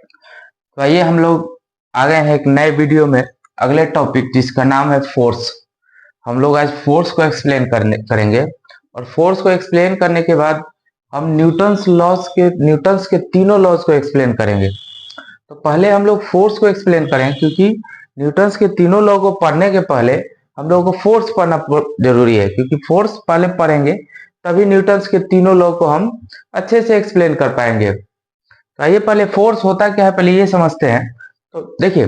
तो आइए हम लोग आ गए हैं एक नए वीडियो में, अगले टॉपिक जिसका नाम है फोर्स। हम लोग आज फोर्स को एक्सप्लेन करेंगे, और फोर्स को एक्सप्लेन करने के बाद हम न्यूटन्स के तीनों लॉज को एक्सप्लेन करेंगे। तो पहले हम लोग फोर्स को एक्सप्लेन करें, क्योंकि न्यूटन्स के तीनों लॉ को पढ़ने के पहले हम लोगों को फोर्स पढ़ना जरूरी है, क्योंकि फोर्स पहले पढ़ेंगे तभी न्यूटन्स के तीनों लॉ को हम अच्छे से एक्सप्लेन कर पाएंगे। तो आइए पहले फोर्स होता क्या है पहले ये समझते हैं। तो देखिए,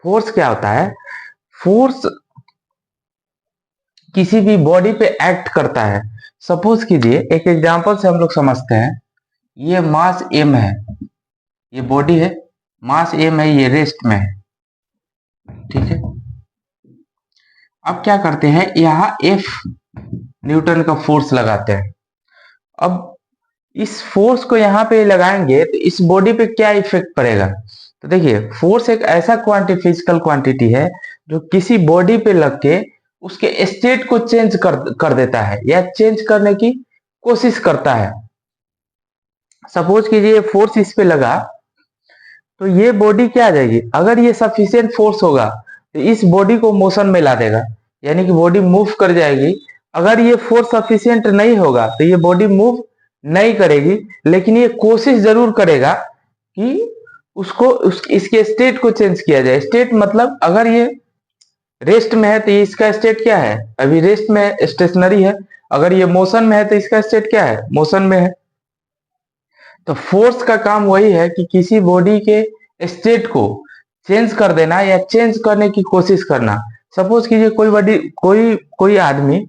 फोर्स क्या होता है। फोर्स किसी भी बॉडी पे एक्ट करता है। सपोज कीजिए, एक एग्जांपल से हम लोग समझते हैं। ये मास एम है, ये बॉडी है, मास एम है, ये रेस्ट में है, ठीक है। अब क्या करते हैं, यहाँ एफ न्यूटन का फोर्स लगाते हैं। अब इस फोर्स को यहाँ पे लगाएंगे तो इस बॉडी पे क्या इफेक्ट पड़ेगा। तो देखिए, फोर्स एक ऐसा फिजिकल क्वांटिटी है जो किसी बॉडी पे लग के उसके स्टेट को चेंज कर देता है या चेंज करने की कोशिश करता है। सपोज कीजिए फोर्स इस पे लगा, तो ये बॉडी क्या आ जाएगी, अगर ये सफिशियंट फोर्स होगा तो इस बॉडी को मोशन में ला देगा, यानी कि बॉडी मूव कर जाएगी। अगर ये फोर्स सफिशियंट नहीं होगा तो ये बॉडी मूव नहीं करेगी, लेकिन ये कोशिश जरूर करेगा कि इसके स्टेट को चेंज किया जाए। स्टेट मतलब अगर ये रेस्ट में है तो ये इसका स्टेट क्या है, अभी रेस्ट में है, स्टेशनरी है। अगर ये मोशन में है तो इसका स्टेट क्या है, मोशन में है। तो फोर्स का काम वही है कि किसी बॉडी के स्टेट को चेंज कर देना या चेंज करने की कोशिश करना। सपोज कीजिए कोई आदमी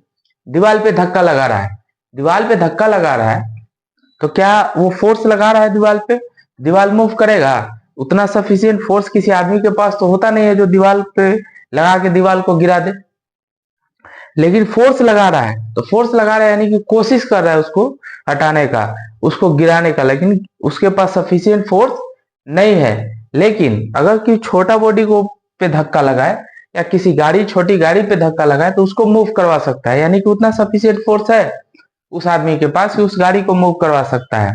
दीवार पे धक्का लगा रहा है, दीवार पे धक्का लगा रहा है, तो क्या वो फोर्स लगा रहा है दीवार पे, दीवार मूव करेगा। उतना सफिशियंट फोर्स किसी आदमी के पास तो होता नहीं है जो दीवार पे लगा के दीवार को गिरा दे। लेकिन फोर्स लगा रहा है, तो फोर्स लगा रहा है यानी कि कोशिश कर रहा है उसको हटाने का, उसको गिराने का, लेकिन उसके पास सफिशियंट फोर्स नहीं है। लेकिन अगर किसी छोटा बॉडी को पे धक्का लगाए या किसी छोटी गाड़ी पे धक्का लगाए तो उसको मूव करवा सकता है, यानी कि उतना सफिशियंट फोर्स है उस आदमी के पास कि उस गाड़ी को मूव करवा सकता है।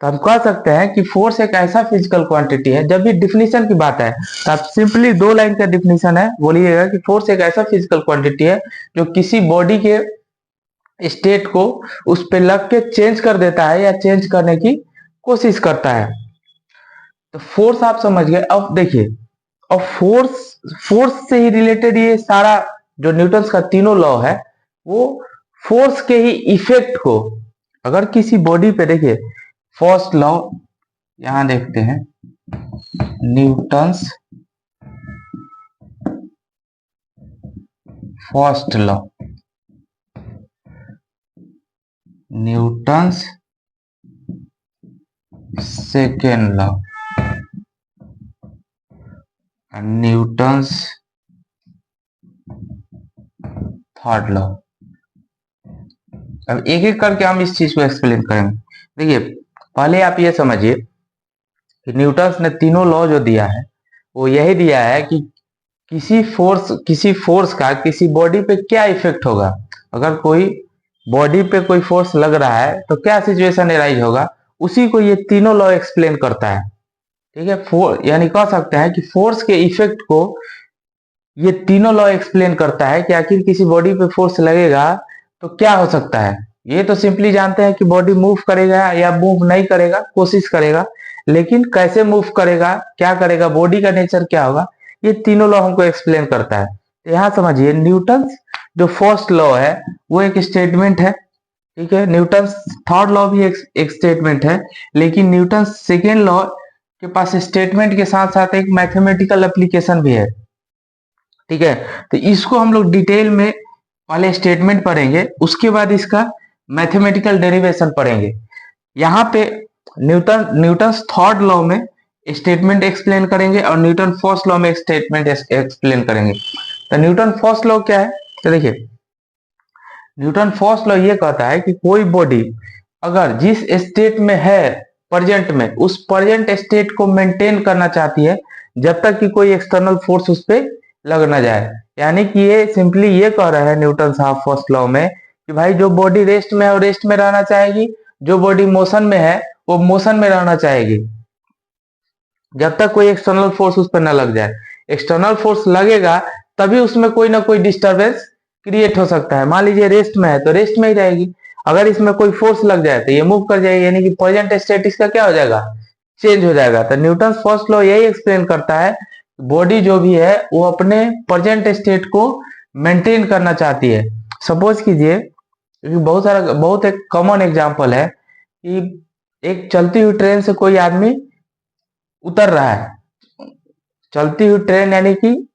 तो हम कह सकते हैं कि फोर्स एक ऐसा फिजिकल क्वांटिटी है। जब भी डिफिनीशन की बात है तो आप सिंपली 2 लाइन का डिफिनीशन है बोलिएगा कि फोर्स एक ऐसा फिजिकल क्वांटिटी है जो किसी बॉडी के स्टेट को उस पे लग के चेंज कर देता है या चेंज करने की कोशिश करता है। तो फोर्स आप समझ गए। अब देखिए, अब फोर्स से ही रिलेटेड ये सारा जो न्यूटन्स का तीनों लॉ है, वो फोर्स के ही इफेक्ट को, अगर किसी बॉडी पे देखिए, फर्स्ट लॉ यहां देखते हैं, Newton's first law, Newton's second law, Newton's third law. अब एक एक करके हम इस चीज को एक्सप्लेन करेंगे। देखिए, पहले आप ये समझिए कि न्यूटन्स ने तीनों लॉ जो दिया है वो यही दिया है कि किसी फोर्स का किसी बॉडी पे क्या इफेक्ट होगा। अगर कोई बॉडी पे कोई फोर्स लग रहा है तो क्या सिचुएशन एराइज होगा, उसी को ये तीनों लॉ एक्सप्लेन करता है, ठीक है। यानी कह सकते हैं कि फोर्स के इफेक्ट को ये तीनों लॉ एक्सप्लेन करता है कि आखिर किसी बॉडी पे फोर्स लगेगा तो क्या हो सकता है। ये तो सिंपली जानते हैं कि बॉडी मूव करेगा या मूव नहीं करेगा, कोशिश करेगा, लेकिन कैसे मूव करेगा, क्या करेगा, बॉडी का नेचर क्या होगा, ये तीनों लॉ हमको एक्सप्लेन करता है। तो यहाँ समझिए, न्यूटन जो फर्स्ट लॉ है वो एक स्टेटमेंट है, ठीक है। न्यूटन थर्ड लॉ भी एक स्टेटमेंट है, लेकिन न्यूटन सेकेंड लॉ के पास स्टेटमेंट के साथ साथ एक मैथमेटिकल एप्लीकेशन भी है, ठीक है। तो इसको हम लोग डिटेल में पहले स्टेटमेंट पढ़ेंगे, उसके बाद इसका मैथमेटिकल डेरिवेशन पढ़ेंगे। यहाँ पे न्यूटन थर्ड लॉ में स्टेटमेंट एक्सप्लेन करेंगे और न्यूटन फर्स्ट लॉ में स्टेटमेंट एक्सप्लेन करेंगे। तो न्यूटन फर्स्ट लॉ क्या है, तो देखिए, न्यूटन फर्स्ट लॉ ये कहता है कि कोई बॉडी अगर जिस स्टेट में है प्रेजेंट में, उस प्रेजेंट स्टेट को मेंटेन करना चाहती है जब तक कि कोई एक्सटर्नल फोर्स उस पर लग ना जाए। यानी कि ये सिंपली ये कह रहा है न्यूटन साहब फर्स्ट लॉ में कि भाई जो बॉडी रेस्ट में है वो रेस्ट में रहना चाहेगी, जो बॉडी मोशन में है वो मोशन में रहना चाहेगी जब तक कोई एक्सटर्नल फोर्स उस पर न लग जाए। एक्सटर्नल फोर्स लगेगा तभी उसमें कोई ना कोई डिस्टरबेंस क्रिएट हो सकता है। मान लीजिए रेस्ट में है तो रेस्ट में ही रहेगी, अगर इसमें कोई फोर्स लग जाए तो ये मूव कर जाएगी, यानी कि प्रेजेंट स्टेट इसका क्या हो जाएगा, चेंज हो जाएगा। तो न्यूटन फर्स्ट लॉ यही एक्सप्लेन करता है, बॉडी जो भी है वो अपने प्रेजेंट स्टेट को मेंटेन करना चाहती है। सपोज कीजिए, बहुत एक कॉमन एग्जांपल है कि एक चलती हुई ट्रेन से कोई आदमी उतर रहा है। चलती हुई ट्रेन यानी कि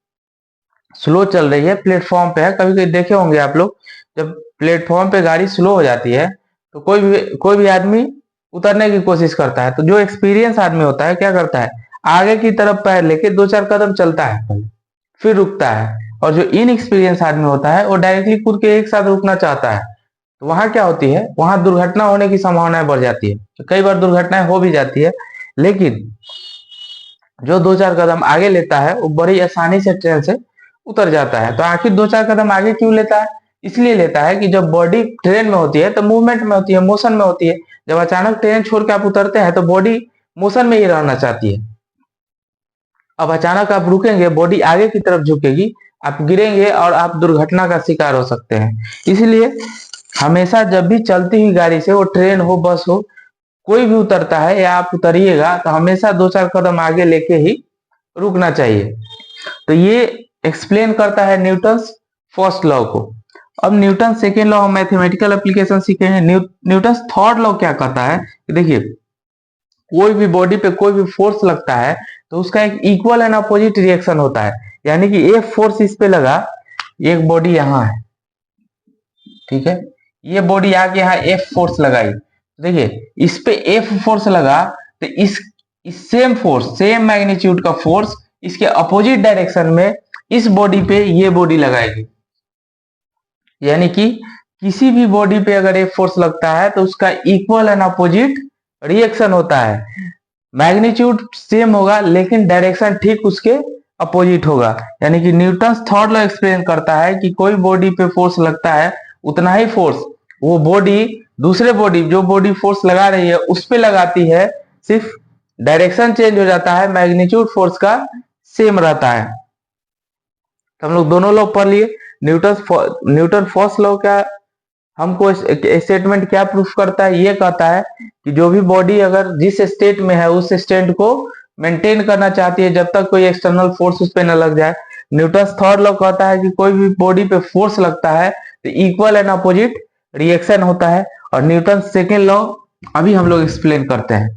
स्लो चल रही है, प्लेटफॉर्म पे है। कभी कभी देखे होंगे आप लोग, जब प्लेटफॉर्म पे गाड़ी स्लो हो जाती है तो कोई भी आदमी उतरने की कोशिश करता है। तो जो एक्सपीरियंस आदमी होता है क्या करता है, आगे की तरफ पैर लेके 2-4 कदम चलता है पहले, फिर रुकता है। और जो इनएक्सपीरियंस आदमी होता है वो डायरेक्टली कूद के एक साथ रुकना चाहता है। तो वहां क्या होती है, वहां दुर्घटना होने की संभावनाएं बढ़ जाती है। तो कई बार दुर्घटनाएं हो भी जाती है, लेकिन जो 2-4 कदम आगे लेता है वो बड़ी आसानी से ट्रेन से उतर जाता है। तो आखिर 2-4 कदम आगे क्यों लेता है, इसलिए लेता है कि जब बॉडी ट्रेन में होती है तो मूवमेंट में होती है, मोशन में होती है। जब अचानक ट्रेन छोड़ के आप उतरते हैं तो बॉडी मोशन में ही रहना चाहती है। अब अचानक आप रुकेंगे, बॉडी आगे की तरफ झुकेगी, आप गिरेंगे और आप दुर्घटना का शिकार हो सकते हैं। इसलिए हमेशा जब भी चलती हुई गाड़ी से, वो ट्रेन हो, बस हो, कोई भी उतरता है या आप उतरिएगा तो हमेशा 2-4 कदम आगे लेके ही रुकना चाहिए। तो ये एक्सप्लेन करता है न्यूटन फर्स्ट लॉ को। अब न्यूटन सेकेंड लॉ हम मैथमेटिकल एप्लीकेशन सीखेंगे। न्यूटन थर्ड लॉ क्या कहता है कि देखिए, कोई भी बॉडी पे कोई भी फोर्स लगता है तो उसका एक इक्वल एंड अपोजिट रिएक्शन होता है। यानी कि एक फोर्स इस पे लगा, एक बॉडी यहाँ है, ठीक है, ये बॉडी आके यहाँ एफ फोर्स लगाई, देखिए इस पे एफ फोर्स लगा, तो इस सेम फोर्स, सेम मैग्नीट्यूड का फोर्स इसके अपोजिट डायरेक्शन में इस बॉडी पे ये बॉडी लगाएगी। यानी कि किसी भी बॉडी पे अगर एफ फोर्स लगता है तो उसका इक्वल एंड अपोजिट रिएक्शन होता है। मैग्नीट्यूड सेम होगा लेकिन डायरेक्शन ठीक उसके अपोजिट होगा। यानी कि न्यूटन थर्ड लॉ एक्सप्लेन करता है कि कोई बॉडी पे फोर्स लगता है, उतना ही फोर्स वो बॉडी दूसरे बॉडी, जो बॉडी फोर्स लगा रही है उस पे लगाती है, सिर्फ डायरेक्शन चेंज हो जाता है, मैग्नीट्यूड फोर्स का सेम रहता है। तो हम लोग दोनों लॉ पढ़ लिए। न्यूटन फर्स्ट लॉ का हमको स्टेटमेंट क्या प्रूफ करता है, ये कहता है कि जो भी बॉडी अगर जिस स्टेट में है उस स्टेट को मेंटेन करना चाहती है जब तक कोई एक्सटर्नल फोर्स उस पे न लग जाए। न्यूटन थर्ड लॉ कहता है कि कोई भी बॉडी पे फोर्स लगता है तो इक्वल एंड अपोजिट रिएक्शन होता है। और न्यूटन सेकेंड लॉ अभी हम लोग एक्सप्लेन करते हैं।